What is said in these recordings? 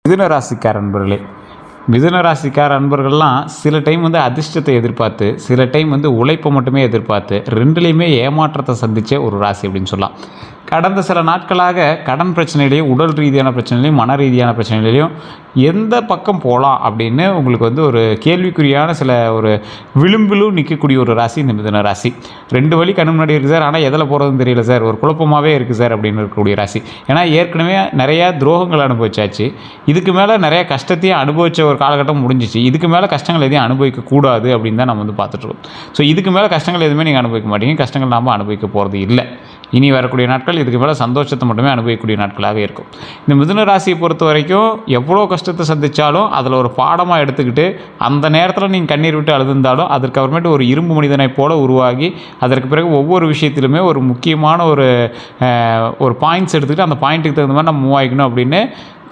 மிதுன ராசிக்கார அன்பர்களே, மிதுன ராசிக்கார அன்பர்கள்லாம் சில டைம் அதிர்ஷ்டத்தை எதிர்பார்த்து, சில டைம் உழைப்பை மட்டுமே எதிர்பார்த்து, ரெண்டுலேயுமே ஏமாற்றத்தை சந்தித்த ஒரு ராசி அப்படின்னு சொல்லலாம். கடந்த சில நாட்களாக கடன் பிரச்சனையிலையும், உடல் ரீதியான பிரச்சனையிலையும், மன ரீதியான பிரச்சனையிலையும் எந்த பக்கம் போகலாம் அப்படின்னு உங்களுக்கு ஒரு கேள்விக்குறியான சில ஒரு விளிம்பிலும் நிற்கக்கூடிய ஒரு ராசி இந்த மிதுன ராசி. 2 வழி கண்ணு முன்னாடி இருக்குது சார், ஆனால் எதில் போகிறதுன்னு தெரியல சார், ஒரு குழப்பமாகவே இருக்குது சார் அப்படின்னு இருக்கக்கூடிய ராசி. ஏன்னா ஏற்கனவே நிறையா துரோகங்கள் அனுபவிச்சாச்சு, இதுக்கு மேலே நிறையா கஷ்டத்தையும் அனுபவித்த ஒரு காலகட்டம் முடிஞ்சிச்சு. இதுக்கு மேலே கஷ்டங்கள் எதையும் அனுபவிக்கக்கூடாது அப்படின்னு தான் நம்ம பார்த்துட்ருக்கோம். ஸோ இதுக்கு மேலே கஷ்டங்கள் எதுவுமே நீங்கள் அனுபவிக்க மாட்டீங்க, கஷ்டங்கள் நாம் அனுபவிக்க போகிறது இல்லை. இனி வரக்கூடிய நாட்கள் இதுக்கு மேலே சந்தோஷத்தை மட்டுமே அனுபவிக்கக்கூடிய நாட்களாக இருக்கும். இந்த மிதுன ராசியை பொறுத்த வரைக்கும் எவ்வளோ கஷ்டத்தை சந்தித்தாலும் அதில் ஒரு பாடமாக எடுத்துக்கிட்டு, அந்த நேரத்தில் நீங்கள் கண்ணீர் விட்டு அழுதுந்தாலும் அதற்கப்புறமேட்டு ஒரு இரும்பு மனிதனை போல உருவாகி, அதற்கு பிறகு ஒவ்வொரு விஷயத்திலுமே ஒரு முக்கியமான ஒரு பாயிண்ட்ஸ் எடுத்துக்கிட்டு அந்த பாயிண்ட்டுக்கு தகுந்த மாதிரி நம்ம மூவ் ஆகிக்கணும் அப்படின்னு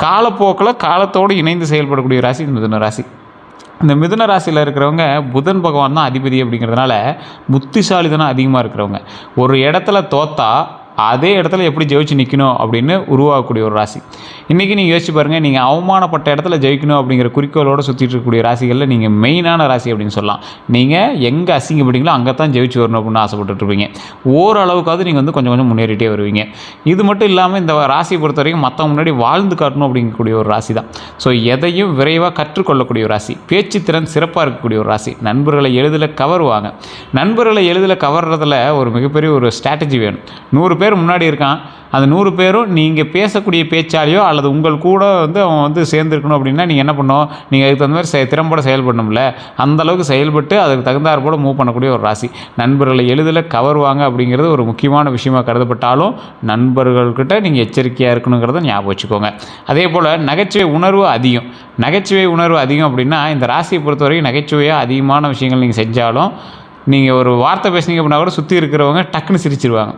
காலப்போக்கில் காலத்தோடு இணைந்து செயல்படக்கூடிய ராசி இந்த மிதுன ராசி. இந்த மிதுன ராசியில் இருக்கிறவங்க புதன் பகவான் தான் அதிபதி அப்படிங்கிறதுனால புத்திசாலித்தனம் அதிகமாக இருக்கிறவங்க. ஒரு இடத்துல தோத்தா அதே இடத்துல எப்படி ஜெயிச்சு நிற்கணும் அப்படின்னு உருவாகக்கூடிய ஒரு ராசி. இன்றைக்கி நீங்கள் யோசிச்சு பாருங்கள், நீங்கள் அவமானப்பட்ட இடத்துல ஜெயிக்கணும் அப்படிங்கிற குறிக்கோளோடு சுற்றிட்டு இருக்கக்கூடிய ராசிகளில் நீங்கள் மெயினான ராசி அப்படின்னு சொல்லலாம். நீங்கள் எங்கே அசிங்கப்பட்டீங்களோ அங்கே தான் ஜெயிச்சு வரணும் அப்படின்னு ஆசைப்பட்டுருப்பீங்க. ஓரளவுக்காவது நீங்கள் கொஞ்சம் கொஞ்சம் முன்னேறிட்டே வருவீங்க. இது மட்டும் இல்லாமல் இந்த ராசியை பொறுத்த வரைக்கும் மற்ற முன்னாடி வாழ்ந்து காட்டணும் அப்படிங்கக்கூடிய ஒரு ராசி தான். ஸோ எதையும் விரைவாக கற்றுக்கொள்ளக்கூடிய ஒரு ராசி, பேச்சு திறன் சிறப்பாக இருக்கக்கூடிய ஒரு ராசி. நண்பர்களை எளிதில் கவருவாங்க. நண்பர்களை எளிதில் கவர்றதில் ஒரு மிகப்பெரிய ஒரு ஸ்ட்ராட்டஜி வேணும். 100 பேர் முன்னாடி இருக்கான், அந்த 100 பேரும் நீங்கள் பேசக்கூடிய பேச்சாலையோ அல்லது உங்கள் கூட அவன் சேர்ந்துருக்கணும் அப்படின்னா நீங்கள் என்ன பண்ணணும், நீங்கள் அதுக்கு தகுந்த மாதிரி திறம்பட செயல்படணும்ல. அந்தளவுக்கு செயல்பட்டு அதுக்கு தகுந்தாற் போல் மூவ் பண்ணக்கூடிய ஒரு ராசி. நண்பர்களை எளிதில் கவருவாங்க அப்படிங்கிறது ஒரு முக்கியமான விஷயமாக கருதப்பட்டாலும் நண்பர்கள்கிட்ட நீங்கள் எச்சரிக்கையாக இருக்கணுங்கிறத ஞாபகம் வச்சுக்கோங்க. அதே போல் நகைச்சுவை உணர்வு அதிகம். நகைச்சுவை உணர்வு அதிகம் அப்படின்னா இந்த ராசியை பொறுத்தவரைக்கும் நகைச்சுவையாக அதிகமான விஷயங்கள் நீங்கள் செஞ்சாலும், நீங்கள் ஒரு வார்த்தை பேசுனீங்க அப்படின்னா கூட சுற்றி இருக்கிறவங்க டக்குன்னு சிரிச்சிருவாங்க.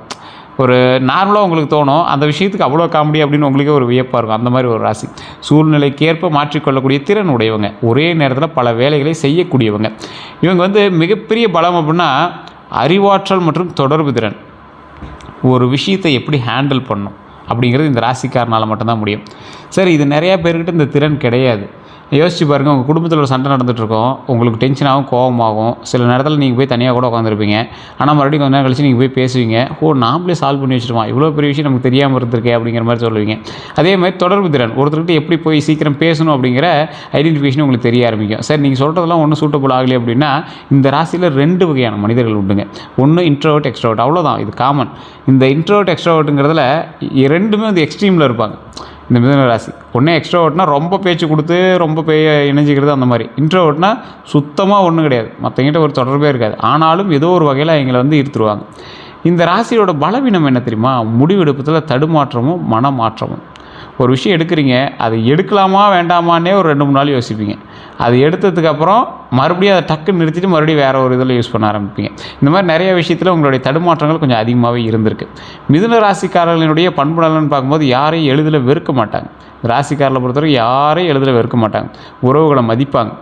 ஒரு நார்மலாக உங்களுக்கு தோணும், அந்த விஷயத்துக்கு அவ்வளோ காமெடி அப்படின்னு உங்களுக்கே ஒரு வியப்பாக இருக்கும். அந்த மாதிரி ஒரு ராசி. சூழ்நிலைக்கேற்ப மாற்றிக்கொள்ளக்கூடிய திறன் உடையவங்க, ஒரே நேரத்தில் பல வேலைகளை செய்யக்கூடியவங்க. இவங்க மிகப்பெரிய பலம் அப்படின்னா அறிவாற்றல் மற்றும் தொடர்பு திறன். ஒரு விஷயத்தை எப்படி ஹேண்டில் பண்ணணும் அப்படிங்கிறது இந்த ராசிக்காரனால் மட்டும்தான் முடியும். சரி, இது நிறையா பேர்கிட்ட இந்த திறன் கிடையாது. யோசிச்சு பாருங்கள், உங்கள் குடும்பத்தில் ஒரு சண்டை நடந்துகிட்ருக்கோம், உங்களுக்கு டென்ஷனாகவும் கோபமாகும். சில நேரத்தில் நீங்கள் போய் தனியாக கூட உட்காந்துருப்பீங்க. ஆனால் மறுபடியும் கொஞ்சம் நேரம் கழிச்சு நீங்கள் போய் பேசுவீங்க, நாமளே சால்வ் பண்ணி வச்சுருவோம், இவ்வளோ பெரிய விஷயம் நமக்கு தெரியாமல் இருந்திருக்கே அப்படிங்கிற மாதிரி சொல்லுவீங்க. அதே மாதிரி தொடர்பு திறன், ஒருத்தர்கிட்ட எப்படி போய் சீக்கிரம் பேசணும் அப்படிங்கிற ஐடென்டிஃபிகேஷன் உங்களுக்கு தெரிய ஆரம்பிக்கும். சரி, நீங்கள் சொல்கிறதெல்லாம் ஒன்றும் சூட்டபுள் ஆகலை அப்படின்னா இந்த ராசியில் 2 வகையான மனிதர்கள் உண்டுங்க. ஒன்று இன்ட்ரோவர்ட், எக்ஸ்ட்ரோவர்ட், அவ்வளோதான், இது காமன். இந்த இன்ட்ரோவர்ட் எக்ஸ்ட்ரோவர்ட்டுங்கிறதுல 2மே எக்ஸ்ட்ரீமில் இருப்பாங்க இந்த மிதுன ராசி. ஒன்றே எக்ஸ்ட்ரோவர்ட்னா ரொம்ப பேச்சு கொடுத்து ரொம்ப இணைஞ்சிக்கிறது அந்த மாதிரி. இன்ட்ரோவர்ட்னா சுத்தமாக ஒன்றும் கிடையாது, மற்றவங்கிட்ட ஒரு தொடர்பே இருக்காது. ஆனாலும் ஏதோ ஒரு வகையில் எங்களை ஈர்த்துருவாங்க. இந்த ராசியோட பலவீனம் என்ன தெரியுமா? முடிவெடுப்பதில் தடுமாற்றமும் மனமாற்றமும். ஒரு விஷயம் எடுக்கிறீங்க, அதை எடுக்கலாமா வேண்டாமான்னே ஒரு 2-3 நாள் யோசிப்பீங்க. அது எடுத்ததுக்கப்புறம் மறுபடியும் அதை டக்குன்னு நிறுத்திட்டு மறுபடியும் வேறு ஒரு இதில் யூஸ் பண்ண ஆரம்பிப்பீங்க. இந்த மாதிரி நிறைய விஷயத்தில் உங்களுடைய தடுமாற்றங்கள் கொஞ்சம் அதிகமாகவே இருந்திருக்கு. மிதுன ராசிக்காரர்களுடைய பண்பு நலன்னு பார்க்கும்போது யாரையும் எளிதில் வெறுக்க மாட்டாங்க. ராசிக்காரர்களை பொறுத்தவரை யாரையும் எளிதில் வெறுக்க மாட்டாங்க. உறவுகளை மதிப்பாங்க.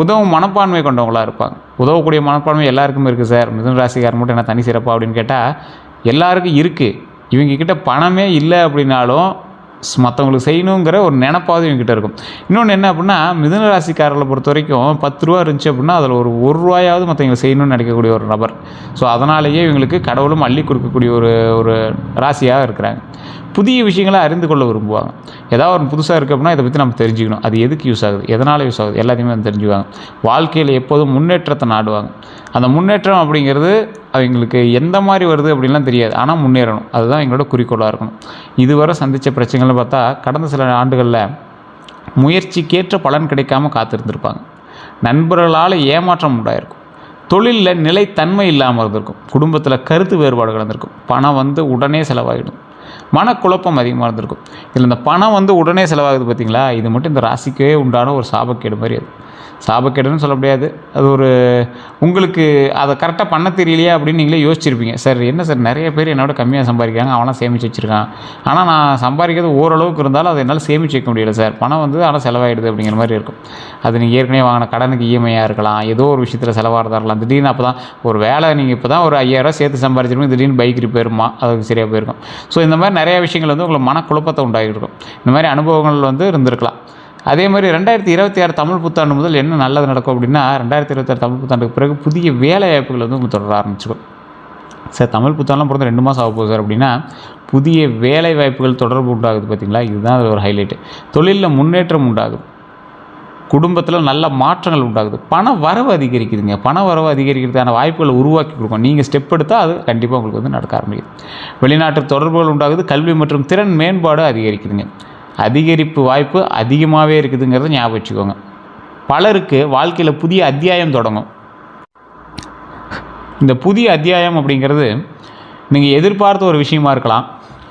உதவும் மனப்பான்மை கொண்டவங்களாக இருப்பாங்க. உதவக்கூடிய மனப்பான்மை எல்லாருக்குமே இருக்குது சார், மிதுன ராசிக்காரர் மட்டும் என்ன தனி சிறப்பா அப்படின்னு கேட்டால் எல்லாருக்கும் இருக்குது. இவங்கக்கிட்ட பணமே இல்லை அப்படின்னாலும் மற்றவங்களுக்கு செய்யணுங்கிற ஒரு நினப்பாவது இவங்ககிட்ட இருக்கும். இன்னொன்று என்ன அப்படின்னா, மிதுன ராசிக்காரர்களை பொறுத்த வரைக்கும் 10 ரூபா இருந்துச்சு அப்படின்னா அதில் ஒரு ரூபாயாவது மற்றவங்களுக்கு செய்யணும்னு நினைக்கக்கூடிய ஒரு நபர். ஸோ அதனாலேயே இவங்களுக்கு கடவுளும் அள்ளி கொடுக்கக்கூடிய ஒரு ராசியாக இருக்கிறாங்க. புதிய விஷயங்களை அறிந்து கொள்ள விரும்புவாங்க. ஏதாவது ஒரு புதுசாக இருக்குது அப்படின்னா இதை பற்றி நம்ம தெரிஞ்சுக்கணும், அது எதுக்கு யூஸ் ஆகுது, எதனால் யூஸ் ஆகுது, எல்லாத்தையுமே தெரிஞ்சுக்குவாங்க. வாழ்க்கையில் எப்போதும் முன்னேற்றத்தை நாடுவாங்க. அந்த முன்னேற்றம் அப்படிங்கிறது அவங்களுக்கு எந்த மாதிரி வருது அப்படின்லாம் தெரியாது, ஆனால் முன்னேறணும், அதுதான் எங்களோட குறிக்கோளாக இருக்கணும். இதுவரை சந்தித்த பிரச்சனைகள்னு பார்த்தா கடந்த சில ஆண்டுகளில் முயற்சிக்கேற்ற பலன் கிடைக்காமல் காத்திருந்திருப்பாங்க. நண்பர்களால் ஏமாற்றம் உண்டாயிருக்கும். தொழிலில் நிலைத்தன்மை இல்லாமல் இருந்திருக்கும். குடும்பத்தில் கருத்து வேறுபாடுகள் இருந்திருக்கும். பணம் உடனே செலவாகிடும். மனக்குழப்பம் அதிகமாக இருந்திருக்கும். இதில் இந்த பணம் உடனே செலவாகுது பார்த்தீங்களா, இது மட்டும் இந்த ராசிக்கே உண்டான ஒரு சாபக்கேடு மாதிரி. அது சாபக்கேடுன்னு சொல்ல முடியாது, அது உங்களுக்கு அதை கரெக்டாக பண்ண தெரியலையா அப்படின்னு நீங்களே யோசிச்சிருப்பீங்க. சார் என்ன சார், நிறைய பேர் என்னோட கம்மியாக சம்பாதிக்கிறாங்க, அவனால் சேமித்து வச்சுருக்கான், ஆனால் நான் சம்பாதிக்கிறது ஓரளவுக்கு இருந்தாலும் அதை என்னால் சேமித்து வைக்க முடியல சார், பணம் ஆனால் செலவாயிடுது அப்படிங்கிற மாதிரி இருக்கும். அது நீங்கள் ஏற்கனவே வாங்கின கடனுக்கு இஎம்ஐயாக இருக்கலாம், ஏதோ ஒரு விஷயத்தில் செலவாகிறதா இருக்கலாம். திடீர்னு அப்போ தான் ஒரு வேலை, நீங்கள் இப்போ தான் ஒரு 5000 சேர்த்து சம்பாதிச்சிருப்பீங்க, திடீர்னு பைக் ரிப்பேருமா, அதுக்கு சரியாக போயிருக்கும். ஸோ இந்த மாதிரி நிறைய விஷயங்கள் உங்களை மனக்குழப்பத்தை உண்டாகிருக்கும். இந்த மாதிரி அனுபவங்கள் இருந்திருக்கலாம். அதே மாதிரி 2026 தமிழ் புத்தாண்டு முதல் என்ன நல்லது நடக்கும் அப்படின்னா, 2026 தமிழ் புத்தாண்டுக்கு பிறகு புதிய வேலை வாய்ப்புகள் வந்து உங்களுக்கு தொடர ஆரம்பிச்சிடும். சார் தமிழ் புத்தாண்டுலாம் பிறந்த 2 மாதம் ஆக போகுது சார் அப்படின்னா, புதிய வேலை வாய்ப்புகள் தொடர்பு உண்டாகுது பார்த்தீங்களா, இதுதான் அதில் ஒரு ஹைலைட்டு. தொழிலில் முன்னேற்றம் உண்டாகுது, குடும்பத்தில் நல்ல மாற்றங்கள் உண்டாகுது, பண வரவு அதிகரிக்குதுங்க. பண வரவு அதிகரிக்கிறதுக்கான வாய்ப்புகளை உருவாக்கி கொடுக்கும். நீங்கள் ஸ்டெப் எடுத்தால் அது கண்டிப்பாக உங்களுக்கு வந்து நடக்க ஆரம்பிக்குது. வெளிநாட்டு தொடர்புகள் உண்டாகுது, கல்வி மற்றும் திறன் மேம்பாடு அதிகரிக்குதுங்க. அதிகரிப்பு வாய்ப்பு அதிகமாகவே இருக்குதுங்கிறத ஞாபகம் வச்சுக்கோங்க. பலருக்கு வாழ்க்கையில் புதிய அத்தியாயம் தொடங்கும். இந்த புதிய அத்தியாயம் அப்படிங்கிறது நீங்கள் எதிர்பார்த்த ஒரு விஷயமா இருக்கலாம்,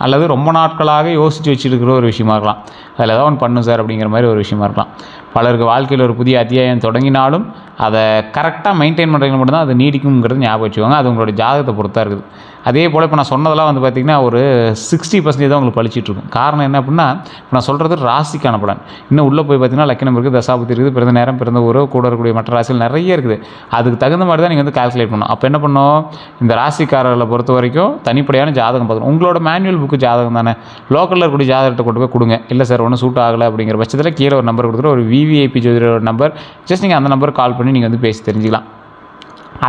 அல்லது ரொம்ப நாட்களாக யோசித்து வச்சுருக்கிற ஒரு விஷயமா இருக்கலாம். அதில் ஏதாவது ஒன்று பண்ணும் சார் அப்படிங்கிற மாதிரி ஒரு விஷயமா இருக்கலாம். பலருக்கு வாழ்க்கையில் ஒரு புதிய அத்தியாயம் தொடங்கினாலும் அதை கரெக்டாக மெயின்டைன் பண்ணுறவங்க மட்டும்தான் அது நீடிக்குங்கிறது ஞாபகம் வச்சுக்கோங்க. அது உங்களோட ஜாதகத்தை பொறுத்தா இருக்குது. அதே போல் இப்போ நான் சொன்னதெல்லாம் வந்து பார்த்திங்கன்னா ஒரு 60% தான் உங்களுக்கு பழிச்சிட்ருக்கும். காரணம் என்ன அப்படின்னா, இப்போ நான் சொல்கிறது ராசிக்கான பலன். இன்னும் உள்ளே போய் பார்த்திங்கன்னா லக்கினம் இருக்குது, தசாபுத்தி இருக்குது, பிறந்த நேரம், பிறந்த ஊரோ, கூட இருக்கக்கூடிய மற்ற ராசிகள் நிறைய இருக்குது. அதுக்கு தகுந்த மாதிரி தான் நீங்கள் வந்து கால்குலேட் பண்ணணும். அப்போ என்ன பண்ணணும், இந்த ராசிக்காரர்களை பொறுத்த வரைக்கும் தனிப்படையான ஜாதகம் பார்க்கணும். உங்களோட மேனுவல் புக்கு ஜாதகம் தானே, லோக்கலில் இருக்கக்கூடிய ஜாதகத்தை கொண்டு போய் கொடுங்க. இல்லை சார் ஒன்றும் சூட் ஆகலை அப்படிங்கிற பட்சத்தில் கீழே ஒரு நம்பர் கொடுத்துட்டு, ஒரு விவிஐபி ஜோதிடரோட நம்பர், ஜஸ்ட் நீங்கள் அந்த நம்பருக்கு கால் பண்ணி நீங்கள் வந்து பேசி தெரிஞ்சுக்கலாம்.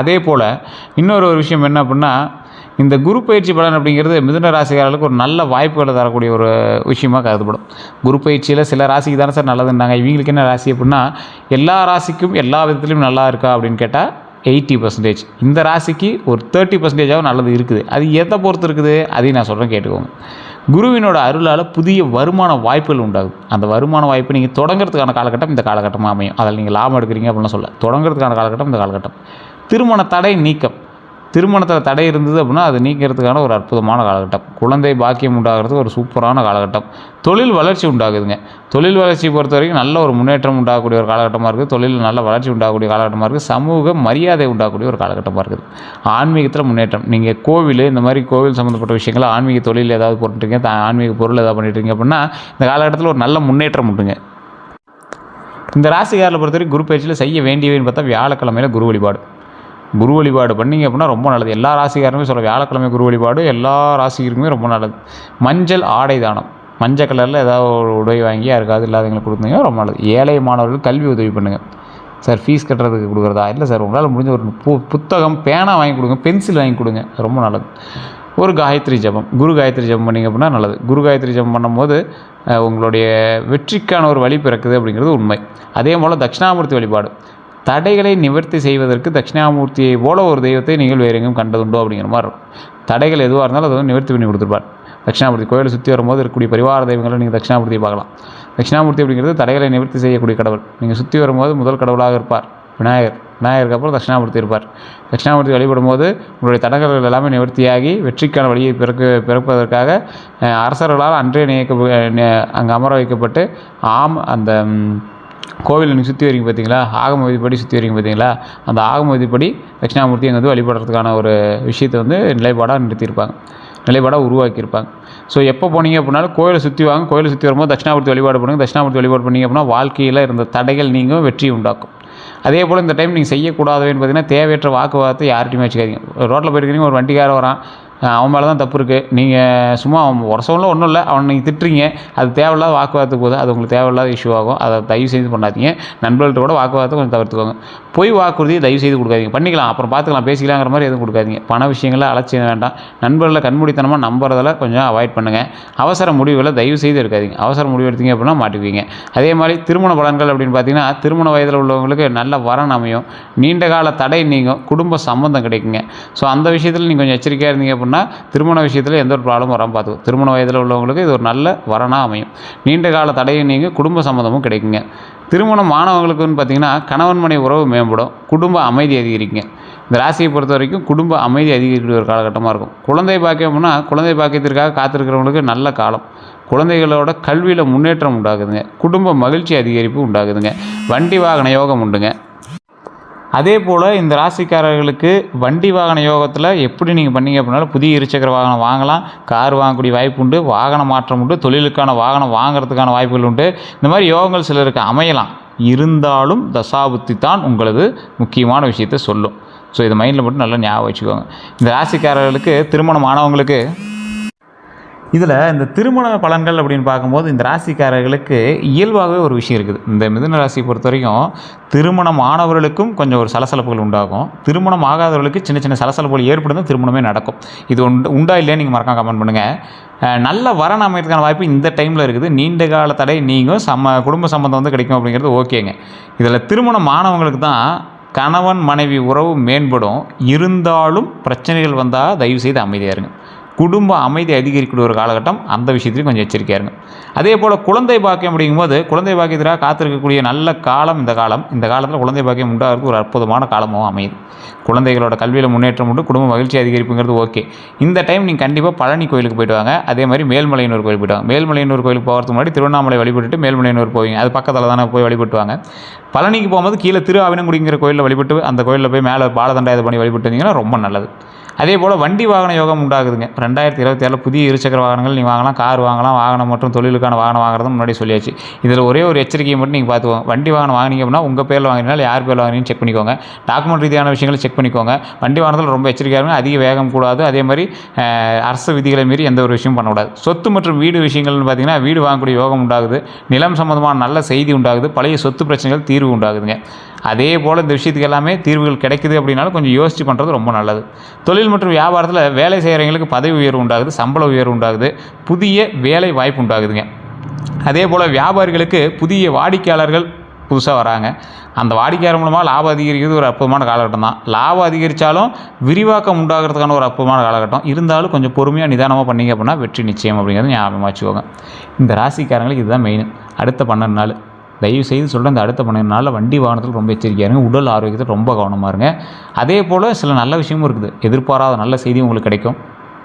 அதே போல் இன்னொரு விஷயம் என்ன அப்படின்னா, இந்த குரு பயிற்சி பலன் அப்படிங்கிறது மிதுன ராசிக்காரர்களுக்கு ஒரு நல்ல வாய்ப்புகளை தரக்கூடிய ஒரு விஷயமாக கருதப்படும். குரு பயிற்சியில் சில ராசிக்கு தானே சார் நல்லதுன்னாங்க, இவங்களுக்கு என்ன ராசி அப்படின்னா, எல்லா ராசிக்கும் எல்லா விதத்துலையும் நல்லா இருக்கா அப்படின்னு கேட்டால் 80%. இந்த ராசிக்கு ஒரு 30% நல்லது இருக்குது. அது எதை பொறுத்து இருக்குது அதையும் நான் சொல்கிறேன், கேட்டுக்கோங்க. குருவினோட அருளால் புதிய வருமான வாய்ப்புகள் உண்டாகுது. அந்த வருமான வாய்ப்பு நீங்கள் தொடங்கிறதுக்கான காலகட்டம் இந்த காலகட்டமாக அமையும். அதில் நீங்கள் லாபம் எடுக்கிறீங்க அப்படின்னா சொல்ல, தொடங்கிறதுக்கான காலகட்டம் இந்த காலகட்டம். திருமண தடை நீக்கம், திருமணத்தில் தடை இருந்தது அப்படின்னா அது நீக்கிறதுக்கான ஒரு அற்புதமான காலகட்டம். குழந்தை பாக்கியம் உண்டாகிறதுக்கு ஒரு சூப்பரான காலகட்டம். தொழில் வளர்ச்சி உண்டாகுதுங்க. தொழில் வளர்ச்சி பொறுத்த வரைக்கும் நல்ல ஒரு முன்னேற்றம் உண்டாகக்கூடிய ஒரு காலகட்டமாக இருக்குது. தொழில் நல்ல வளர்ச்சி உண்டாகக்கூடிய காலகட்டமாக இருக்குது. சமூக மரியாதை உண்டாகக்கூடிய ஒரு காலகட்டமாக இருக்குது. ஆன்மீகத்தில் முன்னேற்றம். நீங்கள் கோவில், இந்த மாதிரி கோவில் சம்மந்தப்பட்ட விஷயங்கள், ஆன்மீக தொழில் ஏதாவது போட்டுருக்கீங்க, ஆன்மீக பொருள் ஏதாவது பண்ணிட்டுருக்கீங்க அப்படின்னா இந்த காலகட்டத்தில் ஒரு நல்ல முன்னேற்றம் உண்டுங்க. இந்த ராசிக்காரில் பொறுத்த வரைக்கும் குரு பயிற்சியில் செய்ய வேண்டியவைன்னு பார்த்தா வியாழக்கிழமையில் குரு வழிபாடு. குரு வழிபாடு பண்ணிங்க அப்படின்னா ரொம்ப நல்லது. எல்லா ராசிக்காரருமே சொல்ல, வியாழக்கிழமை குரு வழிபாடு எல்லா ராசிக்குமே ரொம்ப நல்லது. மஞ்சள் ஆடை தானம், மஞ்சள் கலரில் ஏதாவது ஒரு உடை வாங்கி யாருக்காவது இல்லாதவங்களுக்கு கொடுத்தீங்க ரொம்ப நல்லது. ஏழை மாணவர்கள் கல்வி உதவி பண்ணுங்கள். சார் ஃபீஸ் கட்டுறதுக்கு கொடுக்குறதா, இல்லை சார் உங்களால் முடிஞ்ச ஒரு புத்தகம், பேனா வாங்கி கொடுங்க, பென்சில் வாங்கி கொடுங்க, ரொம்ப நல்லது. ஒரு காயத்ரி ஜபம், குரு காயத்ரி ஜபம் பண்ணிங்க அப்படின்னா நல்லது. குரு காயத்ரி ஜபம் பண்ணும்போது உங்களுடைய வெற்றிக்கான ஒரு வழி பிறக்குது அப்படிங்கிறது உண்மை. அதே போல் தட்சிணாமூர்த்தி வழிபாடு, தடைகளை நிவர்த்தி செய்வதற்கு தட்சிணாமூர்த்தியை போல ஒரு தெய்வத்தை நீங்கள் வேறு எங்கேயும் கண்டதுண்டோ அப்படிங்கிற மாதிரி இருக்கும். தடைகள் எதுவாக இருந்தாலும் அதை வந்து நிவர்த்தி பண்ணி கொடுத்துருப்பார். தட்சிணாமூர்த்தி கோயிலை சுற்றி வரும்போது இருக்கக்கூடிய பரிவார தெய்வங்களை நீங்கள் தட்சிணாமூர்த்தியை பார்க்கலாம். தட்சிணாமூர்த்தி அப்படிங்கிறது தடைகளை நிவர்த்தி செய்யக்கூடிய கடவுள். நீங்கள் சுற்றி வரும்போது முதல் கடவுளாக இருப்பார் விநாயகருக்கு அப்புறம் தட்சிணாமூர்த்தி இருப்பார். தட்சிணாமூர்த்தி வழிபடும் போது உங்களுடைய தடங்கள் எல்லாமே நிவர்த்தியாகி வெற்றிக்கான வழியை பிறப்பதற்காக அரசர்களால் அன்றே அங்கே அமர வைக்கப்பட்டு அந்த கோவில் நீங்கள் சுற்றி வரீங்க பார்த்தீங்களா, ஆகம விதிப்படி சுற்றி வரீங்க பார்த்தீங்களா, அந்த ஆகம விதிப்படி தட்சிணாமூர்த்தி அங்கே வந்து வழிபடுறதுக்கான ஒரு விஷயத்தை வந்து நிலைப்பாடாக நிறுத்தியிருப்பாங்க, நிலைப்பாடாக உருவாக்கியிருப்பாங்க. ஸோ எப்போ போனீங்க அப்படின்னாலும் கோயிலை சுற்றி வாங்க, கோயிலை சுற்றி வரும்போது தட்சிணாமூர்த்தி வழிபாடு பண்ணுங்கள். தட்சிணாமூர்த்தி வழிபாடு பண்ணிங்க அப்படின்னா வாழ்க்கையில் இருந்த தடைகள் நீங்கள் வெற்றி உண்டாக்கும். அதே போல் இந்த டைம் நீங்கள் செய்யக்கூடாதுன்னு பார்த்தீங்கன்னா தேவையற்ற வாக்குவாதத்தை யார்கிட்டையுமே வச்சுக்காதீங்க. ரோட்டில் போயிருக்கீங்க, ஒரு வண்டிக்கார வரான், அவன் மேலே தான் தப்பு இருக்குது, நீங்கள் சும்மா அவன் உரசவனில் ஒன்றும் இல்லை, அவனை நீங்கள் திட்டுறீங்க, அது தேவையில்லாத வாக்குவாதத்துக்கு போகுது, அது உங்களுக்கு தேவையில்லாத இஷ்யூ ஆகும். அதை தயவு செய்து பண்ணாதீங்க. நண்பர்கள்ட்ட கூட வாக்குவாதத்தை கொஞ்சம் தவிர்த்துக்கோங்க. பொய் வாக்குறுதியை தயவு செய்து கொடுக்காதீங்க. பண்ணிக்கலாம், அப்புறம் பார்த்துக்கலாம், பேசிக்கலாங்கிற மாதிரி எதுவும் கொடுக்காதீங்க. பண விஷயங்களை அலட்சியம் வேண்டாம். நண்பர்களை கண்மூடித்தனமாக நம்புறதில் கொஞ்சம் அவாய்ட் பண்ணுங்கள். அவசர முடிவுகளை தயவு செய்து எடுக்காதீங்க. அவசர முடிவு எடுத்தீங்க அப்படின்னா மாட்டுவீங்க. அதே மாதிரி திருமண பலன்கள் அப்படின்னு பார்த்தீங்கன்னா, திருமண வயதில் உள்ளவங்களுக்கு நல்ல வரன் அமையும், நீண்ட கால தடை நீங்கும், குடும்ப சம்பந்தம் கிடைக்குங்க. ஸோ அந்த விஷயத்தில் நீங்கள் கொஞ்சம் எச்சரிக்கையாக இருந்தீங்க அப்படின்னா திருமண விஷயத்தில் எந்த ஒரு ப்ராப்ளமும் வராமல் பார்த்துக்கும். திருமண வயதில் உள்ளவங்களுக்கு இது ஒரு நல்ல வரனாக அமையும். நீண்ட கால தடையும் நீங்கள் குடும்ப சம்மந்தமும் கிடைக்குங்க. திருமணம் மாணவர்களுக்குன்னு பார்த்தீங்கன்னா கணவன் மனைவி உறவு மேம்படும், குடும்ப அமைதி அதிகரிக்குங்க. இந்த ராசியை பொறுத்த வரைக்கும் குடும்ப அமைதி அதிகரிக்கக்கூடிய ஒரு காலகட்டமாக இருக்கும். குழந்தை பாக்கியம்னா குழந்தை பாக்கியத்திற்காக காத்திருக்கிறவங்களுக்கு நல்ல காலம். குழந்தைகளோட கல்வியில் முன்னேற்றம் உண்டாகுதுங்க. குடும்ப மகிழ்ச்சி அதிகரிப்பு உண்டாகுதுங்க. வண்டி வாகன யோகம் உண்டுங்க. அதே போல் இந்த ராசிக்காரர்களுக்கு வண்டி வாகன யோகத்தில் எப்படி நீங்கள் பண்ணீங்க அப்படின்னாலும் புதிய இருசக்கர வாகனம் வாங்கலாம், கார் வாங்கக்கூடிய வாய்ப்பு உண்டு, வாகன மாற்றம் உண்டு, தொழிலுக்கான வாகனம் வாங்கிறதுக்கான வாய்ப்புகள் உண்டு. இந்த மாதிரி யோகங்கள் சிலருக்கு அமையலாம். இருந்தாலும் தசாபுத்தி தான் உங்களது முக்கியமான விஷயத்தை சொல்லும். ஸோ இதை மைண்டில் மட்டும் நல்லா ஞாபகம் வச்சுக்கோங்க. இந்த ராசிக்காரர்களுக்கு திருமணம் ஆனவங்களுக்கு இதில் இந்த திருமண பலன்கள் அப்படின்னு பார்க்கும்போது இந்த ராசிக்காரர்களுக்கு இயல்பாகவே ஒரு விஷயம் இருக்குது. இந்த மிதுன ராசியை பொறுத்த வரைக்கும் திருமணம் ஆனவர்களுக்கும் கொஞ்சம் ஒரு சலசலப்புகள் உண்டாகும். திருமணம் ஆகாதவர்களுக்கு சின்ன சின்ன சலசலப்புகள் ஏற்படுத்தும் திருமணமே நடக்கும். இது உண்டா இல்லையா நீங்கள் மறக்காம கமெண்ட் பண்ணுங்கள். நல்ல வரன் அமையறதுக்கான வாய்ப்பு இந்த டைமில் இருக்குது. நீண்ட கால தடை நீங்கும், குடும்ப சம்பந்தம் வந்து கிடைக்கும் அப்படிங்கிறது ஓகேங்க. இதில் திருமணம் ஆனவங்களுக்கு தான் கணவன் மனைவி உறவு மேம்படும். இருந்தாலும் பிரச்சனைகள் வந்தால் தயவுசெய்து அமைதியாக இருங்க. குடும்ப அமைதி அதிகரிக்கக்கூடிய ஒரு காலகட்டம். அந்த விஷயத்துலையும் கொஞ்சம் எச்சரிக்கையாக இருங்க. அதே போல் குழந்தை பாக்கியம் அப்படிங்கும்போது குழந்தை பாக்கியத்திற்காக காத்திருக்கக்கூடிய நல்ல காலம் இந்த காலம். இந்த காலத்தில் குழந்தை பாக்கியம் உண்டாகிறது ஒரு அற்புதமான காலமாகவும் அமையுது. குழந்தைகளோட கல்வியில் முன்னேற்றம் உண்டு, குடும்ப மகிழ்ச்சி அதிகரிப்புங்கிறது ஓகே. இந்த டைம் நீங்கள் கண்டிப்பாக பழனி கோயிலுக்கு போய்ட்டு வாங்க. அதே மாதிரி மேல்மலையனூர் கோயில் போய்ட்டு வாங்க. மேல்மலையனூர் கோயிலுக்கு போகிறதுக்கு முன்னாடி திருவண்ணாமலை வழிபட்டுட்டு மேல்மலையனூர் போவீங்க. அது பக்கத்தில் தானே போய் வழிபட்டு வாங்க. பழனிக்கு போகும்போது கீழே திரு ஆவினங்குடிங்கிற கோயிலில் வழிபட்டு அந்த கோயிலில் போய் மேலே பாலதண்டாயுதம் பண்ணி வழிபட்டு வந்தீங்கன்னா ரொம்ப நல்லது. அதே போல் வண்டி வாகன யோகம் உண்டாகுதுங்க. 2027 புதிய இருசக்கர வாகனங்கள் நீங்கள் வாங்கலாம், கார் வாங்கலாம். வாகனம் மற்றும் தொழிலுக்கான வாகனம் வாங்குறது முன்னாடி சொல்லியாச்சு. இதில் ஒரே ஒரு எச்சரிக்கையை மட்டும் நீங்கள் பார்த்துக்கோங்க. வண்டி வாகனம் வாங்கினீங்க அப்படின்னா உங்கள் பேரில் வாங்கினாலும் யார் பேரில் வாங்கினீங்கன்னு செக் பண்ணிக்கோங்க. டாக்குமெண்ட் ரீதியான விஷயங்களை செக் பண்ணிக்கோங்க. வண்டி வாகனத்தில் ரொம்ப எச்சரிக்கையாக இருங்க. அதிக வேகம் கூடாது. அதே மாதிரி அரசு விதிகளை மீறி எந்த ஒரு விஷயம் பண்ணக்கூடாது. சொத்து மற்றும் வீடு விஷயங்கள்னு பார்த்தீங்கன்னா வீடு வாங்கக்கூடிய யோகம் உண்டாகுது. நிலம் சம்மந்தமான நல்ல செய்தி உண்டாகுது. பழைய சொத்து பிரச்சனைகள் தீர்வு உண்டாகுதுங்க. அதே போல் இந்த விஷயத்துக்கு எல்லாமே தீர்வுகள் கிடைக்குது அப்படின்னாலும் கொஞ்சம் யோசித்து பண்ணுறது ரொம்ப நல்லது. தொழில் மற்றும் வியாபாரத்தில் வேலை செய்கிறவங்களுக்கு பதவி உயர்வு உண்டாகுது, சம்பள உயர்வு உண்டாகுது, புதிய வேலை வாய்ப்பு உண்டாகுதுங்க. அதே போல் வியாபாரிகளுக்கு புதிய வாடிக்கையாளர்கள் புதுசாக வராங்க. அந்த வாடிக்கையாளர் மூலமாக லாபம் அதிகரிக்கிறது ஒரு அற்புதமான காலகட்டம் தான். லாபம் அதிகரித்தாலும் விரிவாக்கம் உண்டாகிறதுக்கான ஒரு அற்புதமான காலகட்டம். இருந்தாலும் கொஞ்சம் பொறுமையாக நிதானமாக பண்ணிங்க அப்படின்னா வெற்றி நிச்சயம் அப்படிங்கிறது ஞாபகமாக வச்சுக்கோங்க. இந்த ராசிக்காரங்களுக்கு இதுதான் மெயின். அடுத்த 12 நாள் தயவு செய்து சொல்கிற இந்த அடுத்த 12 நாளில் வண்டி வாகனத்தில் ரொம்ப எச்சரிக்கையாக இருங்க. உடல் ஆரோக்கியத்தில் ரொம்ப கவனமாக இருங்க. அதே போல் சில நல்ல விஷயமும் இருக்குது. எதிர்பாராத நல்ல செய்தியும் உங்களுக்கு கிடைக்கும்.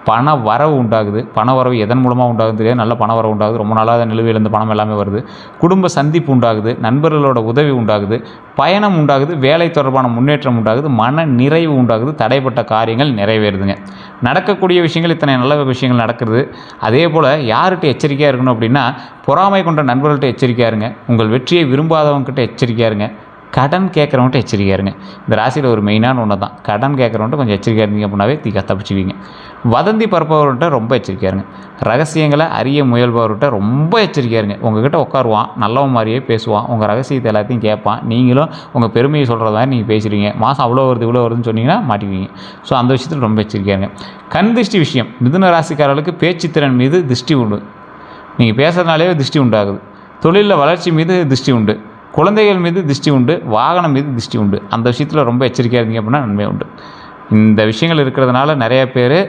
பண வரவு உண்டாகுது. பண வரவு எதன் மூலமாக உண்டாகுது தெரியாது. நல்ல பண வரவு உண்டாகுது. ரொம்ப நாளாக நிலுவையில் இருந்த பணம் எல்லாமே வருது. குடும்ப சந்திப்பு உண்டாகுது. நண்பர்களோட உதவி உண்டாகுது. பயணம் உண்டாகுது. வேலை தொடர்பான முன்னேற்றம் உண்டாகுது. மன நிறைவு உண்டாகுது. தடைப்பட்ட காரியங்கள் நிறைவேறுதுங்க. நடக்கக்கூடிய விஷயங்கள் இத்தனை நல்ல விஷயங்கள் நடக்கிறது. அதே போல் யார்கிட்ட எச்சரிக்கையாக இருக்கணும் அப்படின்னா பொறாமை கொண்ட நண்பர்கள்ட்ட எச்சரிக்கையாக இருங்க. உங்கள் வெற்றியை விரும்பாதவங்ககிட்ட எச்சரிக்கையாக இருங்க. கடன் கேட்குறவன்ட்டு எச்சரிக்கையாக இருங்க. இந்த ராசியில் ஒரு மெயினான ஒன்று தான். கடன் கேட்குறவன்ட்டு கொஞ்சம் எச்சரிக்கையாக இருந்தீங்க அப்படின்னாவே தப்பிச்சுவீங்க. வதந்தி பரப்பவர்கிட்ட ரொம்ப எச்சரிக்கையாக இருங்க. ரகசியங்களை அறிய முயல்பவர்கிட்ட ரொம்ப எச்சரிக்கையாக இருங்க. உங்ககிட்ட உட்காருவான், நல்லவன் மாதிரியே பேசுவான், உங்கள் ரகசியத்தை எல்லாத்தையும் கேட்பான். நீங்களும் உங்கள் பெருமையை சொல்கிறத மாதிரி நீங்கள் பேசுகிறீங்க. மாதம் அவ்வளோ வருது இவ்வளோ வருதுன்னு சொன்னீங்கன்னா மாட்டிக்குவீங்க. ஸோ அந்த விஷயத்தில் ரொம்ப எச்சரிக்கையாக இருங்க. கண் திருஷ்டி விஷயம். மிதுன ராசிக்காரர்களுக்கு பேச்சுத்திறன் மீது திருஷ்டி உண்டு. நீங்கள் பேசுகிறதுனாலே திருஷ்டி உண்டாகுது. தொழிலில் வளர்ச்சி மீது திருஷ்டி உண்டு. குழந்தைகள் மீது திருஷ்டி உண்டு. வாகனம் மீது திருஷ்டி உண்டு. அந்த விஷயத்தில் ரொம்ப எச்சரிக்கையாக இருந்தீங்க அப்படின்னா நன்மை உண்டு. இந்த விஷயங்கள் இருக்கிறதுனால நிறைய பேர்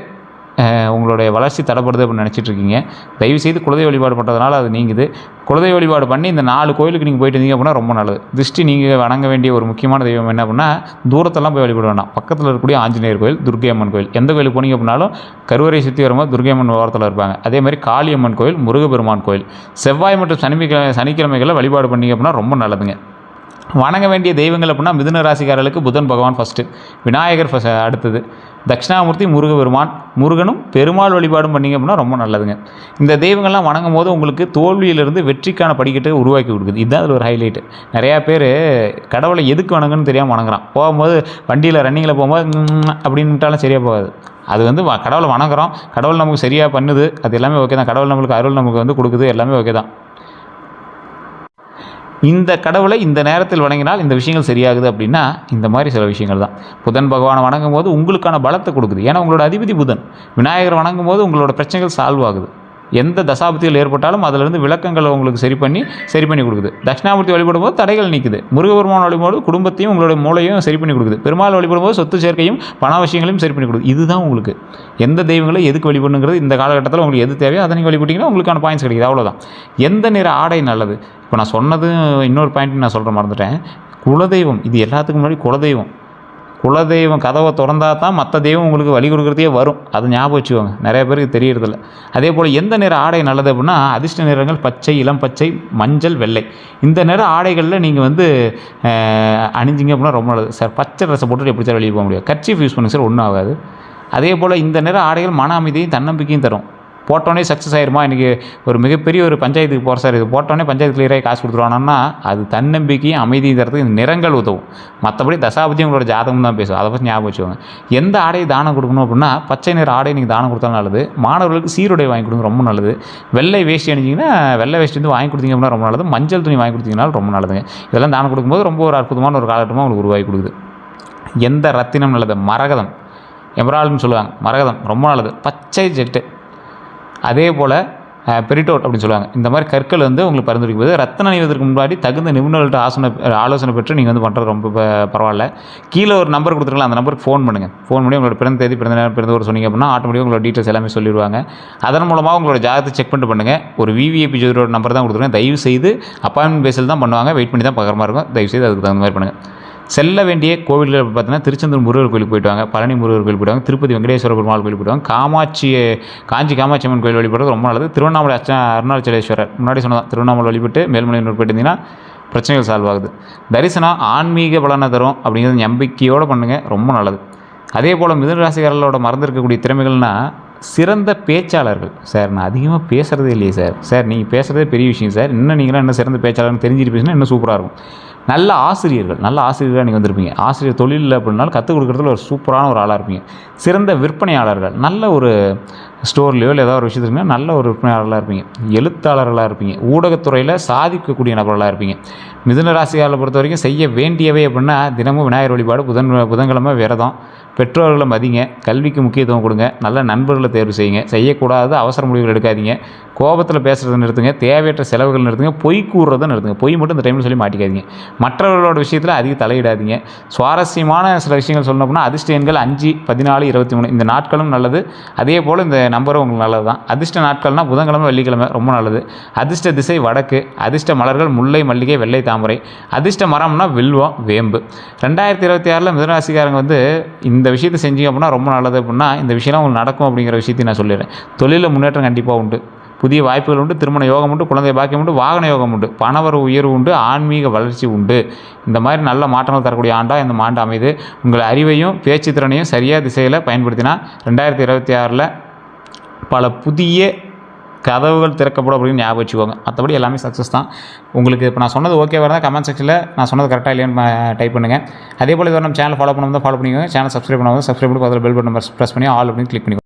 உங்களுடைய வளர்ச்சி தடைப்படுது அப்படின்னு நினச்சிட்ருக்கீங்க. தயவுசெய்து குலதெய்வ வழிபாடு பண்ணுறதுனால அது நீங்குது. குலதெய்வ வழிபாடு பண்ணி இந்த 4 கோயிலுக்கு நீங்கள் போயிட்டு இருந்தீங்க அப்படின்னா ரொம்ப நல்லது. திருஷ்டி நீங்கள் வணங்க வேண்டிய ஒரு முக்கியமான தெய்வம் என்ன அப்படின்னா தூரத்தெல்லாம் போய் வழிபட வேண்டாம். பக்கத்தில் இருக்கக்கூடிய ஆஞ்சநேயர் கோயில், துர்க்கை அம்மன் கோயில். எந்த கோயிலுக்கு போனீங்க அப்படின்னாலும் கருவறை சுற்றி வரும்போது துர்க்கை அம்மன் ஓரத்தில் இருப்பாங்க. அதேமாதிரி காளியம்மன் கோயில், முருகப்பெருமான் கோயில். செவ்வாய் மற்றும் சனிக்கிழமைகளில் வழிபாடு பண்ணிங்க அப்படின்னா ரொம்ப நல்லதுங்க. வணங்க வேண்டிய தெய்வங்கள் அப்படின்னா மிதுன ராசிக்காரர்களுக்கு புதன் பகவான் ஃபஸ்ட்டு, விநாயகர் அடுத்தது, தட்சிணாமூர்த்தி முருகப்பெருமான். முருகனும் பெருமாள் வழிபாடும் பண்ணிங்க அப்படின்னா ரொம்ப நல்லதுங்க. இந்த தெய்வங்கள்லாம் வணங்கும் போது உங்களுக்கு தோல்வியிலிருந்து வெற்றிக்கான படிக்கட்டை உருவாக்கி கொடுக்குது. இதுதான் அதில் ஒரு ஹைலைட்டு. நிறையா பேர் கடவுளை எதுக்கு வணங்குன்னு தெரியாமல் வணங்குறான். போகும்போது வண்டியில் ரன்னிங்கில் போகும்போது அப்படின்ட்டாலும் சரியாக போகாது. அது கடவுளை வணங்குறோம், கடவுள் நமக்கு சரியாக பண்ணுது, அது எல்லாமே ஓகே தான். கடவுள் நம்மளுக்கு அருள் நமக்கு கொடுக்குது, எல்லாமே ஓகே தான். இந்த கடவுளை இந்த நேரத்தில் வணங்கினால் இந்த விஷயங்கள் சரியாகுது அப்படின்னா இந்த மாதிரி சில விஷயங்கள் தான். புதன் பகவானை வணங்கும் போது உங்களுக்கான பலத்தை கொடுக்குது. ஏன்னா உங்களோட அதிபதி புதன். விநாயகர் வணங்கும் போது உங்களோட பிரச்சனைகள் சால்வ் ஆகுது. எந்த தசாபத்திகள் ஏற்பட்டாலும் அதிலிருந்து விளக்கங்களை உங்களுக்கு சரி பண்ணி கொடுக்குது. தட்சிணாமூர்த்தி வழிபடும் போது தடைகள் நீக்குது. முருகபெருமான் வழிபடும் குடும்பத்தையும் உங்களுடைய மூளையும் சரி பண்ணி கொடுக்குது. பெருமாள் வழிபடும் போது சொத்து சேர்க்கையும் பண விஷயங்களையும் சரி பண்ணி கொடுக்குது. இதுதான் உங்களுக்கு எந்த தெய்வங்களை எதுக்கு வழிபடுங்கிறது இந்த காலகட்டத்தில் உங்களுக்கு எது தேவையோ அதை நீங்கள் வழிபட்டிங்கன்னா உங்களுக்கான பாயிண்ட்ஸ் கிடைக்குது. அவ்வளோதான். எந்த நிற ஆடை நல்லது. இப்போ நான் சொன்னது இன்னொரு பாயிண்ட் நான் சொல்கிற மறந்துட்டேன். குலதெய்வம். இது எல்லாத்துக்கும் முன்னாடி குலதெய்வம் கதவை திறந்தால் தான் மற்ற தெய்வம் உங்களுக்கு வழி கொடுக்குறதே வரும். அதை ஞாபகம் வச்சுக்கோங்க. நிறைய பேருக்கு தெரியறதில்ல. அதே போல் எந்த நிற ஆடை நல்லது அப்படின்னா அதிர்ஷ்ட நிறங்கள் பச்சை, இளம் பச்சை, மஞ்சள், வெள்ளை. இந்த நிற ஆடைகளில் நீங்கள் அணிஞ்சிங்க அப்படின்னா ரொம்ப நல்லது. சார் பச்சை ட்ரெஸ்ஸை போட்டுட்டு எப்படி சார் வெளியே போக முடியும்? கர்ச்சீஃப் யூஸ் பண்ணுங்க சார், ஒன்றும் ஆகாது. அதே போல் இந்த நிற ஆடைகள் மன அமைதியும் தன்னம்பிக்கையும் தரும். போட்டோன்னே சக்ஸஸ் ஆயிருமா, இன்றைக்கி ஒரு மிகப்பெரிய ஒரு பஞ்சாயத்துக்கு போகிற சார், இது போட்டோன்னே பஞ்சாயத்து கிளியராகி காசு கொடுத்துருவானா, அது தன்னம்பிக்கையும் அமைதியும் தரத்துக்கு இந்த நிறங்கள் உதவும். மற்றபடி தசாபதி உங்களோட ஜாதகம் தான் பேசும். அதை பற்றி ஞாபகம் வச்சுக்கோங்க. எந்த ஆடையை தானம் கொடுக்கணும் அப்படின்னா, பச்சை நிற ஆடை நீங்கள் தானம் கொடுத்தாலும் நல்லது. மாணவர்களுக்கு சீருடை வாங்கி கொடுங்க, ரொம்ப நல்லது. வெள்ளை வேஷ்டி அணிஞ்சிங்கன்னா வெள்ளை வேஷ்டி வந்து வாங்கி கொடுத்தீங்க அப்படின்னா ரொம்ப நல்லது. மஞ்சள் துணி வாங்கி கொடுத்தீங்கனாலும் ரொம்ப நல்லதுங்க. இதெல்லாம் தானம் கொடுக்கும்போது ரொம்ப ஒரு அற்புதமான ஒரு காலகட்டமாக உங்களுக்கு உருவாகி கொடுக்குது. எந்த ரத்தினம் நல்லது? மரகதம், எமரால்டுன்னு சொல்லுவாங்க. மரகதம் ரொம்ப நல்லது. பச்சை ஜெட்டு, அதே போல் பெரிட்டோட் அப்படின்னு சொல்லுவாங்க. இந்த மாதிரி கற்கள் வந்து உங்களுக்கு பரிந்துரைக்கும்போது ரத்தன அணிவதற்கு முன்னாடி தகுந்த நிபுணர்கள்ட்ட ஆலோசனை பெற்று நீங்கள் வந்து பண்ணுறது ரொம்ப பரவாயில்ல. கீழே ஒரு நம்பர் கொடுத்துருக்கலாம், அந்த நம்பருக்கு ஃபோன் பண்ணுங்கள். ஃபோன் பண்ணி உங்களோட பிறந்த தேதி, பிறந்த நேரம், பிறந்த ஊர் சொன்னீங்க அப்படின்னா ஆட்டோமேட்டிக்காக உங்களோட டீட்டெயில்ஸ் எல்லாமே சொல்லிடுவாங்க. அதன் மூலமாக உங்களோட ஜாதகத்தை செக் பண்ணிட்டு பண்ணுங்கள். ஒரு விவிஐபி ஜோதிடரோட நம்பர் தான் கொடுத்துருக்கேன். தயவு செய்து அப்பாயின்மெண்ட் பேஸில் தான் பண்ணுவாங்க. வெயிட் பண்ணி தான் பார்க்குற மாதிரி இருக்கும். தயவு செய்து அதுக்கு தகுந்த மாதிரி பண்ணுங்கள். செல்ல வேண்டிய கோவில்கள் பார்த்தீங்கன்னா, திருச்செந்தூர் முருகர் கோயிலுக்கு போயிட்டு வாங்க, பழனி முருகர் கோயில் போயிட்டு வாங்க, திருப்பதி வெங்கடேஸ்வர பெருமாள் கோயில் போயிட்டு வாங்க, காஞ்சி காமாட்சி அம்மன் கோயில் வழிபடுறது ரொம்ப நல்லது. திருவண்ணாமலை அருணாச்சலேஸ்வரர் முன்னாடி சொன்னதான், திருவண்ணாமலை வழிபட்டு மேல்மலையனூர் போயிட்டு பிரச்சனைகள் சால்வ் ஆகுது. தரிசனம் ஆன்மீக பலனை தரும் அப்படிங்கிறது நம்பிக்கையோடு பண்ணுங்கள், ரொம்ப நல்லது. அதே போல் மிதுன ராசிக்காரர்களோட மறந்துருக்கக்கூடிய திறமைகள்னால், சிறந்த பேச்சாளர்கள். சார் நான் அதிகமாக பேசுகிறதே இல்லையே சார் நீங்கள் பேசுகிறதே பெரிய விஷயம் சார், இன்னும் நீங்களாம் என்ன சிறந்த பேச்சாளர்னு தெரிஞ்சுட்டு பேசினா இன்னும் சூப்பராக இருக்கும். நல்ல ஆசிரியர்களாக நீங்கள் வந்திருப்பீங்க. ஆசிரியர் தொழிலில் அப்படின்னாலும் கற்றுக் கொடுக்குறதுல ஒரு சூப்பரான ஒரு ஆளாக இருப்பீங்க. சிறந்த விற்பனையாளர்கள், நல்ல ஒரு ஸ்டோர்லையோ இல்லை ஏதாவது ஒரு விஷயத்துக்குன்னா நல்ல ஒரு விற்பனையாளர்களாக இருப்பீங்க. எழுத்தாளர்களாக இருப்பீங்க. ஊடகத்துறையில் சாதிக்கக்கூடிய நபர்களாக இருப்பீங்க. மிதுன ராசியாளரை பொறுத்த வரைக்கும் செய்ய வேண்டியவை அப்படின்னா, தினமும் விநாயகர் வழிபாடு, புதன்கிழமை விரதம், பெற்றோர்களை மதிங்க, கல்விக்கு முக்கியத்துவம் கொடுங்க, நல்ல நண்பர்களை தேர்வு செய்யுங்க, செய்யக்கூடாத அவசர முடிவுகள் எடுக்காதீங்க, கோபத்தில் பேசுகிறத நிறுத்துங்க, தேவையற்ற செலவுகள் நிறுத்துங்க, பொய் கூறுறதை நிறுத்துங்க. பொய் மட்டும் இந்த டைமில் சொல்லி மாட்டிக்காதீங்க. மற்றவர்களோட விஷயத்தில் அதிக தலையிடாதீங்க. சுவாரஸ்யமான சில விஷயங்கள் சொல்லணும் அப்படின்னா, அதிர்ஷ்ட எண்கள் 5, 14, 23 இந்த நாட்களும் நல்லது. அதே போல் இந்த நம்பரும் உங்களுக்கு நல்லது தான். அதிர்ஷ்ட நாட்கள்னால் புதன்கிழமை, வெள்ளிக்கிழமை ரொம்ப நல்லது. அதிர்ஷ்ட திசை வடக்கு. அதிர்ஷ்ட மலர்கள் முல்லை, மல்லிகை, வெள்ளை தாமரை. அதிர்ஷ்ட மரம்னா வில்வம், வேம்பு. 2026 மிதுனராசிக்காரங்க வந்து இந்த விஷயத்தை செஞ்சீங்க அப்படின்னா ரொம்ப நல்லது. அப்படின்னா இந்த விஷயம்லாம் உங்களுக்கு நடக்கும் அப்படிங்கிற விஷயத்தையும் நான் சொல்லிடுறேன். தொழிலில் முன்னேற்றம் கண்டிப்பாக உண்டு. புதிய வாய்ப்புகள் உண்டு. திருமண யோகம் உண்டு. குழந்தை பாக்கியம் உண்டு. வாகன யோகம் உண்டு. பணவரவு உயர்வு உண்டு. ஆன்மீக வளர்ச்சி உண்டு. இந்த மாதிரி நல்ல மாற்றங்கள் தரக்கூடிய ஆண்டாக இந்த ஆண்டு அமைது. உங்கள் அறிவையும் பேச்சு திறனையும் சரியாக திசையில் பயன்படுத்தினா 2026 பல புதிய கதவுகள் திறக்கப்படும் அப்படின்னு ஞாபகம் வச்சுக்கோங்க. மற்றபடி எல்லாமே சக்ஸஸ் தான். உங்களுக்கு இப்போ நான் சொன்னது ஓகேவாக இருந்தால் கமெண்ட் செக்ஷனில் நான் சொன்னது கரெக்டாக இல்லையான்னு டைப் பண்ணுங்கள். அதே போல் இது நம்ம சேனல் ஃபாலோ பண்ணாமல் தான் ஃபாலோ பண்ணிக்கோங்க. சேனல் சப்ஸ்கிரைப் பண்ணாமல் சப்ஸ்கிரைப் பண்ணி அதில் பெல் பட்டன் ப்ரெஸ் பண்ணி ஆல் அப்படின்னு கிளிக் பண்ணி